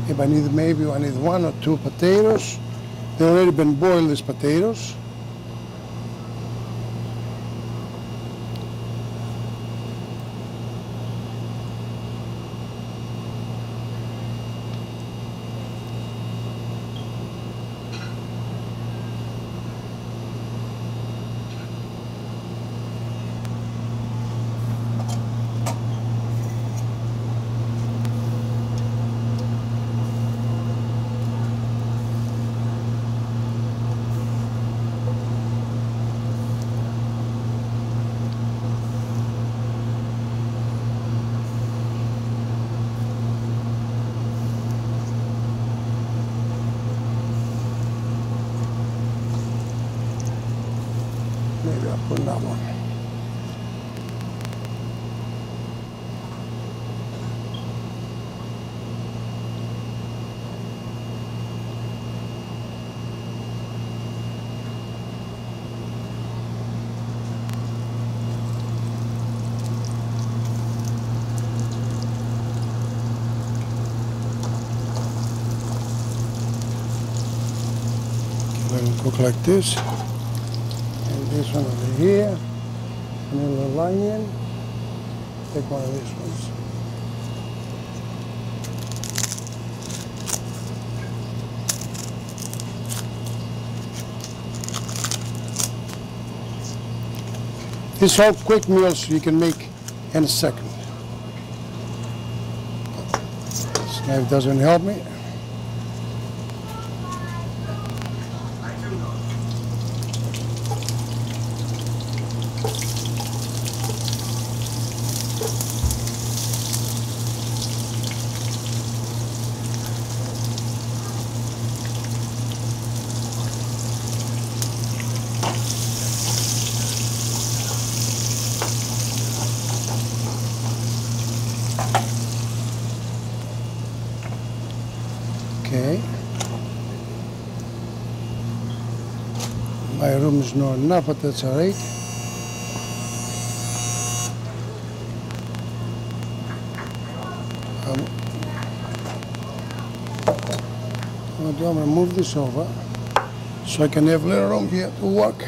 If I need maybe I need 1 or 2 potatoes. They've already been boiled, these potatoes. Maybe I'll put that one. Let it cook like this. And this one over here. And a little onion. Take one of these ones. These are quick meals you can make in a second. This knife doesn't help me. Okay. My room is not enough, but that's all right. I'm going to move this over so I can have a little room here to work.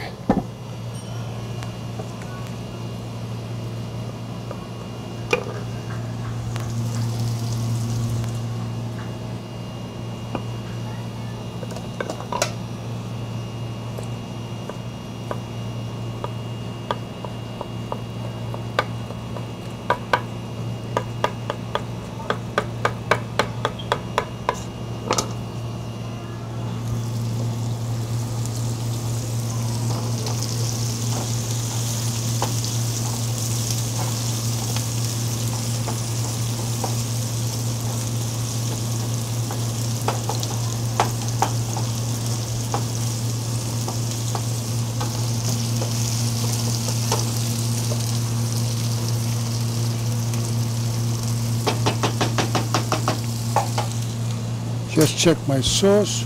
Just check my sauce.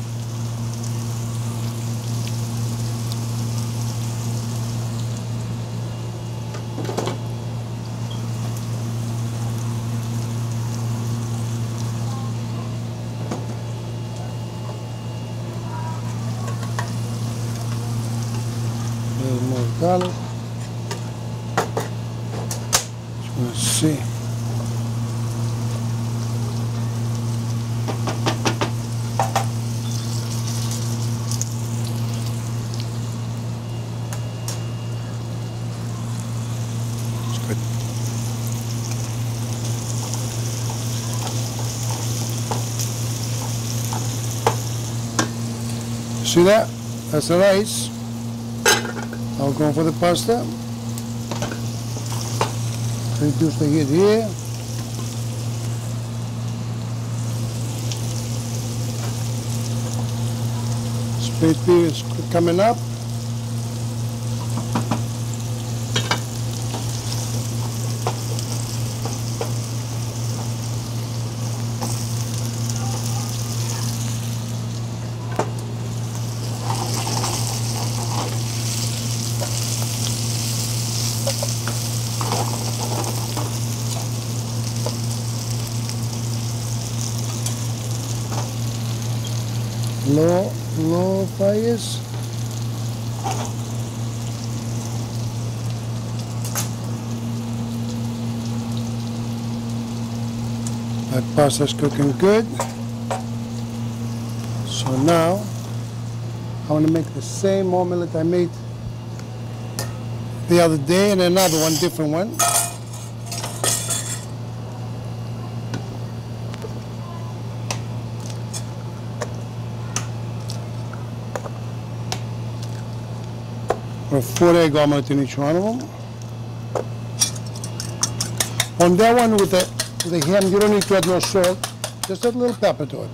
A little more garlic. Just want to see. See that? That's the rice. I'll go for the pasta. Reduce the heat here. Split pea is coming up. Low fires. That pasta's cooking good. So now I want to make the same omelette I made the other day and another one, different one. A 4-egg omelette in each one of them. On that one with the ham, you don't need to add no salt, just add a little pepper to it.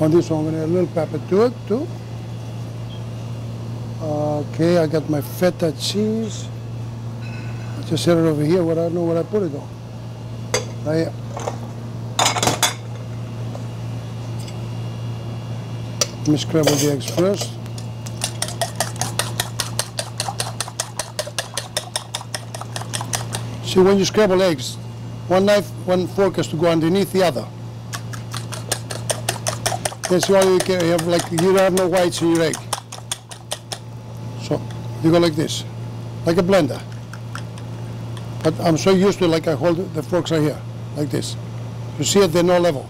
On this one, I'm going to add a little pepper to it too. Okay, I got my feta cheese. I just set it over here. I don't know where I put it though. Right here. Let me scramble the eggs first. See, when you scramble eggs, one knife, one fork has to go underneath the other. That's the only way you can have, like, you don't have no whites in your egg. So you go like this, like a blender. But I'm so used to it, like I hold the forks right here, like this. You see it, they're no level.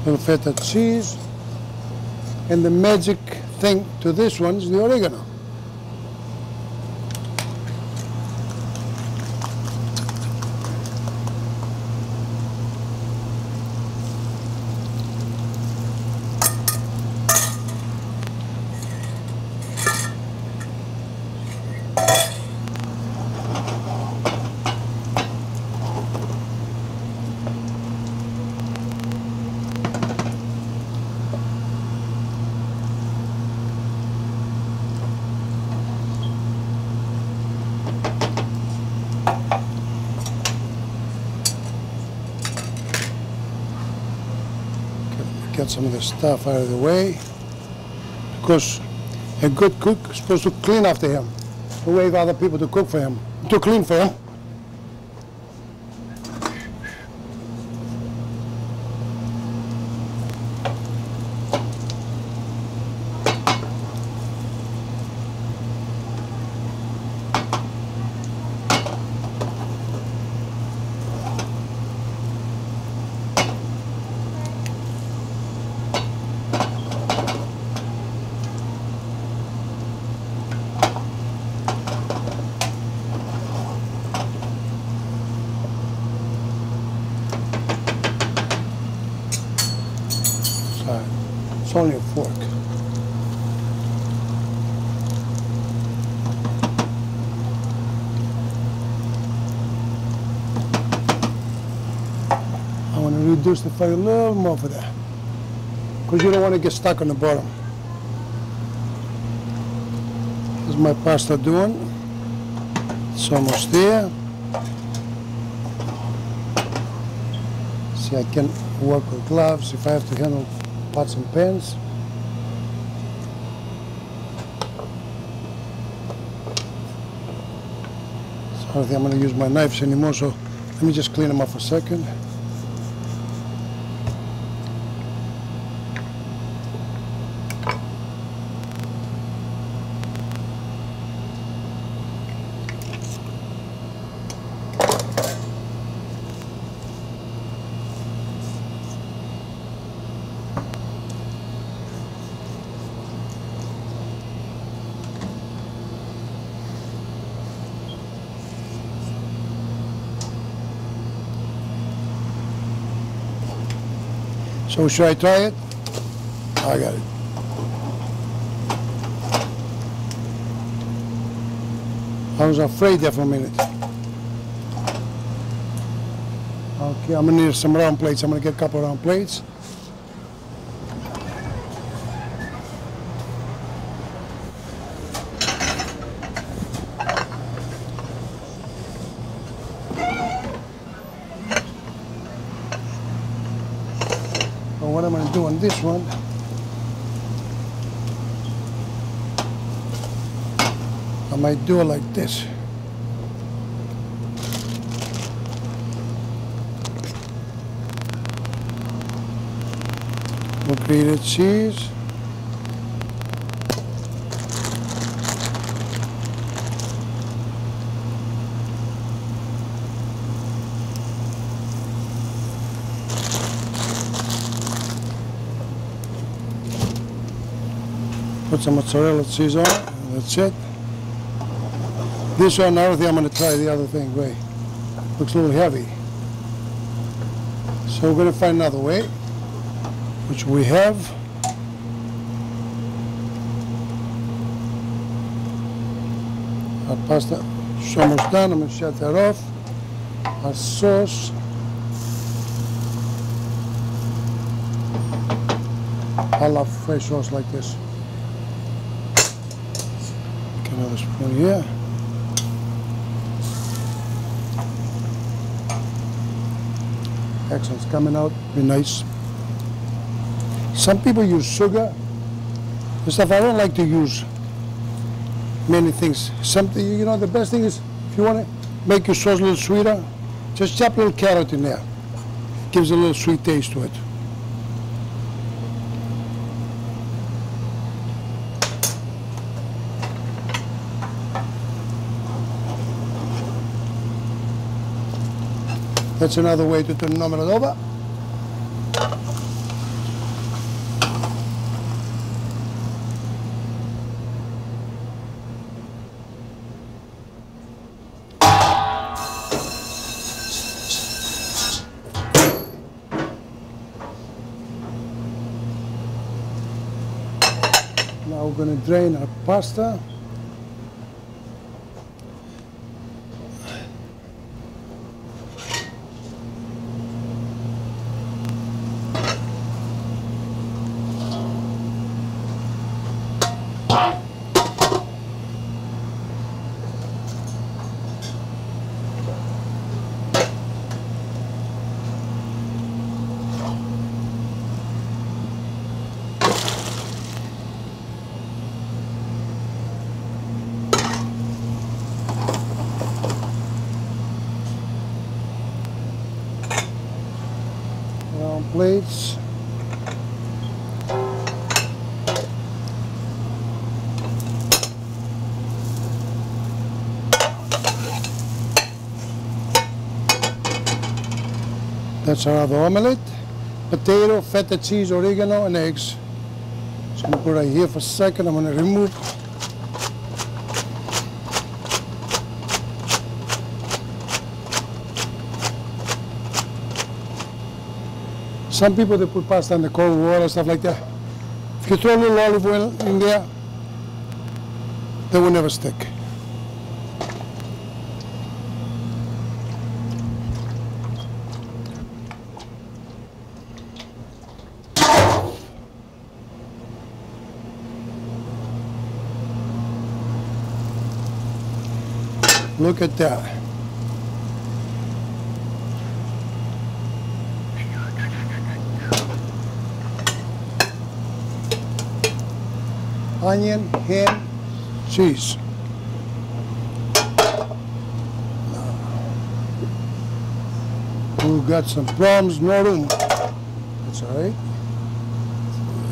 Little feta cheese. And the magic thing to this one is the oregano. Get some of the stuff out of the way, because a good cook is supposed to clean after him, to wait for other people to cook for him, to clean for him. It's only a fork. I want to reduce the fire a little more for that, because you don't want to get stuck on the bottom. This is my pasta doing. It's almost there. See, I can work with gloves if I have to handle pots and pans. So I don't think I'm going to use my knives anymore, so let me just clean them up for a second. So should I try it? I got it. I was afraid there for a minute. Okay, I'm gonna need some round plates. I'm gonna get a couple of round plates. What I'm going to do on this one, I might do it like this. More grated cheese. Put some mozzarella cheese on it, and that's it. This one, I don't think I'm going to try the other thing. Wait, looks a little heavy. So we're going to find another way, which we have. Our pasta is almost done. I'm going to shut that off. Our sauce. I love fresh sauce like this. Get another spoon here. Excellent, it's coming out, be nice. Some people use sugar. The stuff I don't like to use many things. Something, you know, the best thing is if you want to make your sauce a little sweeter, just chop a little carrot in there. Gives a little sweet taste to it. That's another way to turn it over. Now we're going to drain our pasta. Plates. That's our other omelette. Potato, feta cheese, oregano, and eggs. So I'm going to put it right here for a second. I'm going to remove. Some people, they put pasta in the cold water, stuff like that. If you throw a little olive oil in there, they will never stick. Look at that. Onion, ham, cheese. We've got some problems, no room. That's all right.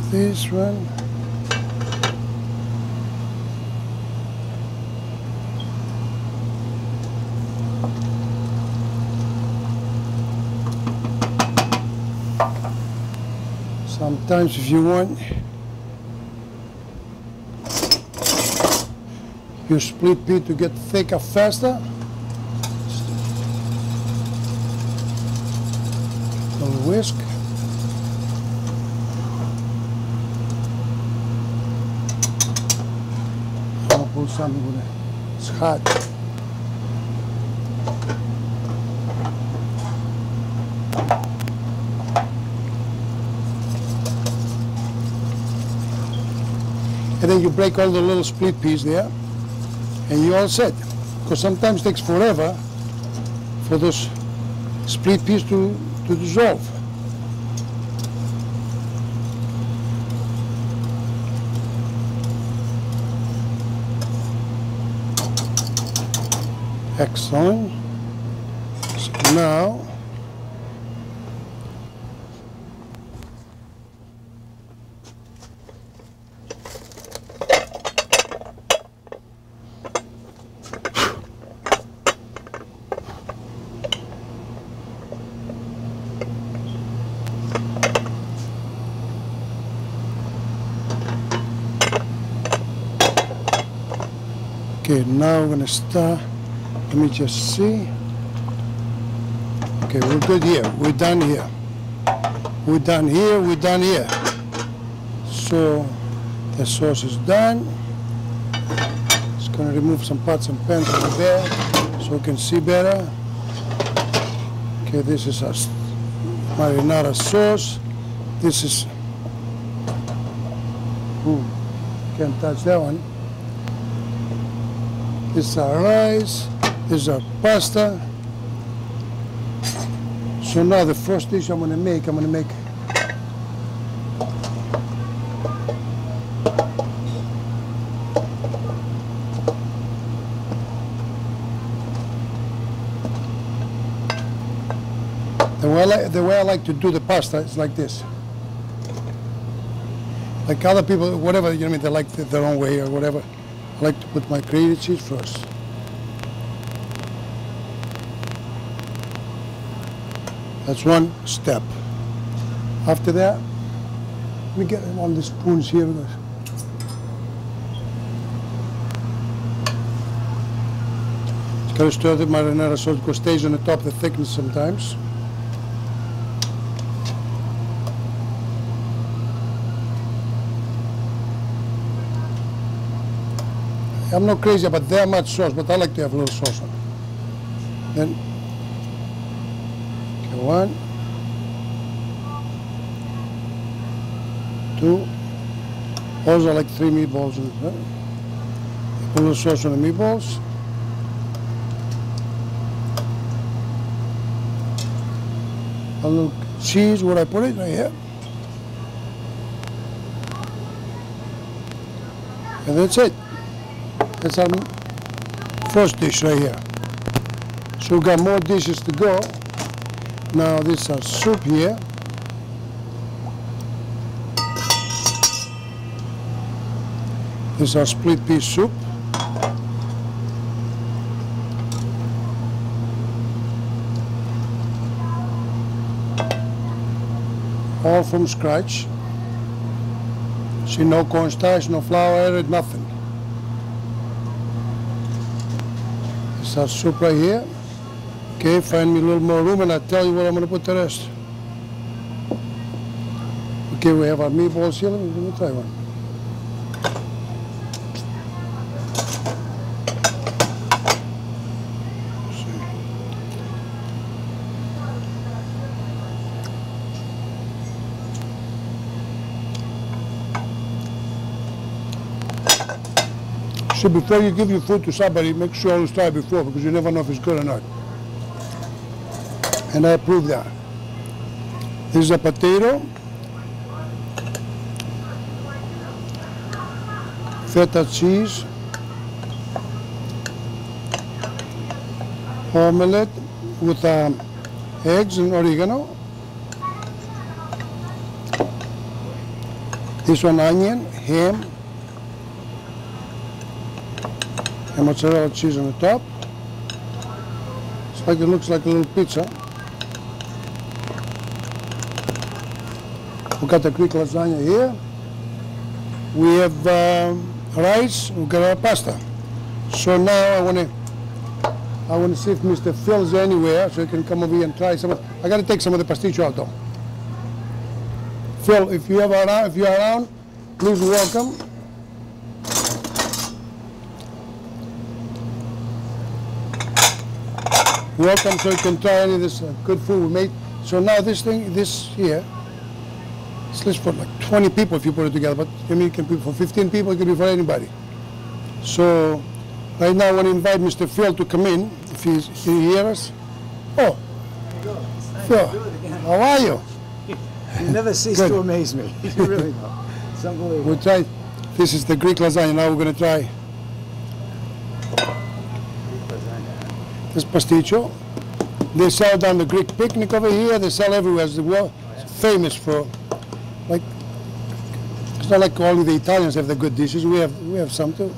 This one. Sometimes if you want, your split pea to get thicker faster. A little whisk. I'll put something with it. It's hot. And then you break all the little split peas there. And you're all set, because sometimes it takes forever for those split peas to dissolve. Excellent. So now, okay, now we're going to start. Let me just see. Okay, we're good here. We're done here. We're done here. We're done here. So the sauce is done. Just going to remove some pots and pans over there so we can see better. Okay, this is our marinara sauce. This is Boom. Can't touch that one. This is our rice. This is our pasta. So now the first dish I'm going to make the way I like to do the pasta is like this. Like other people, whatever, you know what I mean, they like their own way or whatever. I like to put my grated cheese first. That's one step. After that, let me get one of the spoons here. Just gotta stir the marinara so it stays on the top, the thickness sometimes. I'm not crazy about that much sauce, but I like to have a little sauce on it. Then, okay, 1, 2. Those are like 3 meatballs. Right? Put a little sauce on the meatballs. A little cheese, where I put it? Right here. And that's it. That's our first dish right here. So we've got more dishes to go. Now this is our soup here. This is our split pea soup. All from scratch. See, no cornstarch, no flour added, nothing. Our soup right here. Okay, find me a little more room and I'll tell you where I'm going to put the rest. Okay, we have our meatballs here. Let me try one. So before you give your food to somebody, make sure you always try it before, because you never know if it's good or not. And I approve that. This is a potato, feta cheese, omelette with eggs and oregano. This one onion, ham, and mozzarella cheese on the top. It's like it looks like a little pizza. We got the Greek lasagna here. We have rice. We got our pasta. So now I want to see if Mr. Phil's anywhere, so he can come over here and try some. I got to take some of the pasticcio out though. Phil, if you're around, please welcome. Welcome, so you can try any of this good food we made. So now this here, it's list for like 20 people if you put it together, but I mean, it can be for 15 people, it can be for anybody. So right now I want to invite Mr. Phil to come in, if he hears us. Oh, Phil, how are you? You never cease to amaze me. You really do. It's unbelievable. We'll try, this is the Greek lasagna, now we're going to try this pasticcio. They sell down the Greek picnic over here. They sell everywhere. It's famous for, like, it's not like only the Italians have the good dishes. We have some too.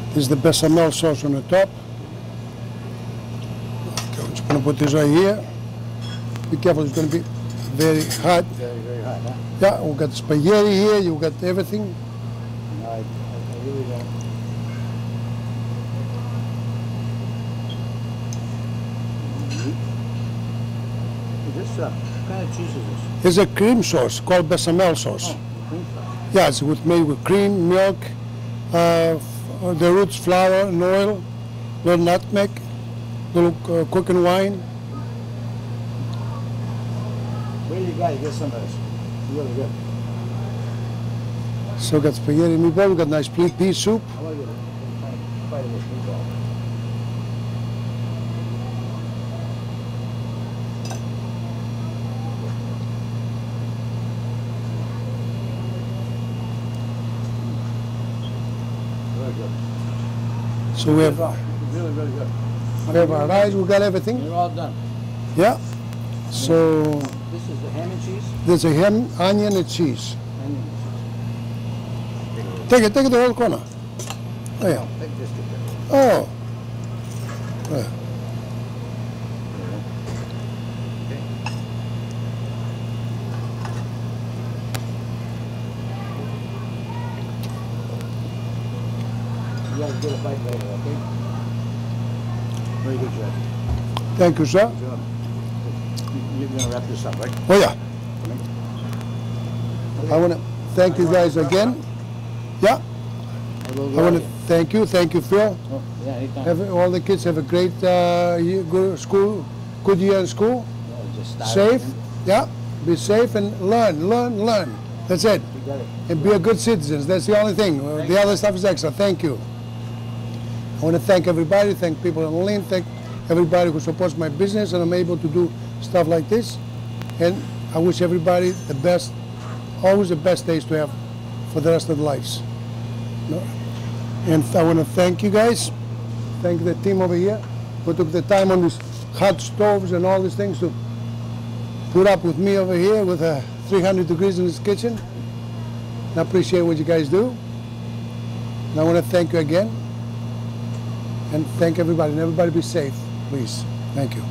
This is the bechamel sauce on the top. I'm going to put this right here. Be careful, it's going to be very hot. Very, very hot, huh? Yeah, we've got spaghetti here, you've got everything. No, I really don't. What kind of cheese is this? It's a cream sauce called bechamel sauce. Oh, cream sauce. Yes, made with cream, milk, the roots, flour, and oil, little nutmeg, little cooking wine. Where do you got? Get some of this. It's really good. So we got spaghetti meatball, we got nice pea soup. I want to get a bite of this meatball. Really good. So we have Really, really good. our rice, we got everything. You're all done. Yeah. So This is the ham and cheese? there's a ham, onion, and cheese. Onion and cheese. Take it the whole corner. Oh yeah. Take this to Oh. Yeah. You gotta get a bite later, okay? Very good, Jeff. Thank you, sir. Good job. You're gonna wrap this up, right? Oh yeah. I want to thank you guys again. Yeah. I want to thank you, Phil. Oh, yeah, anytime. All the kids have a great good year in school. Yeah, just start Safe, it. yeah. Be safe and learn. That's it. You got it. And be a good citizen. That's the only thing. The other stuff is extra. Thank you. I want to thank everybody. Thank people on LIN. Thank everybody who supports my business, and I'm able to do stuff like this. And I wish everybody the best, always the best days to have for the rest of their lives. No? And I want to thank you guys. Thank the team over here who took the time on these hot stoves and all these things to put up with me over here with 300 degrees in this kitchen. I appreciate what you guys do. And I want to thank you again. And thank everybody. And everybody be safe, please. Thank you.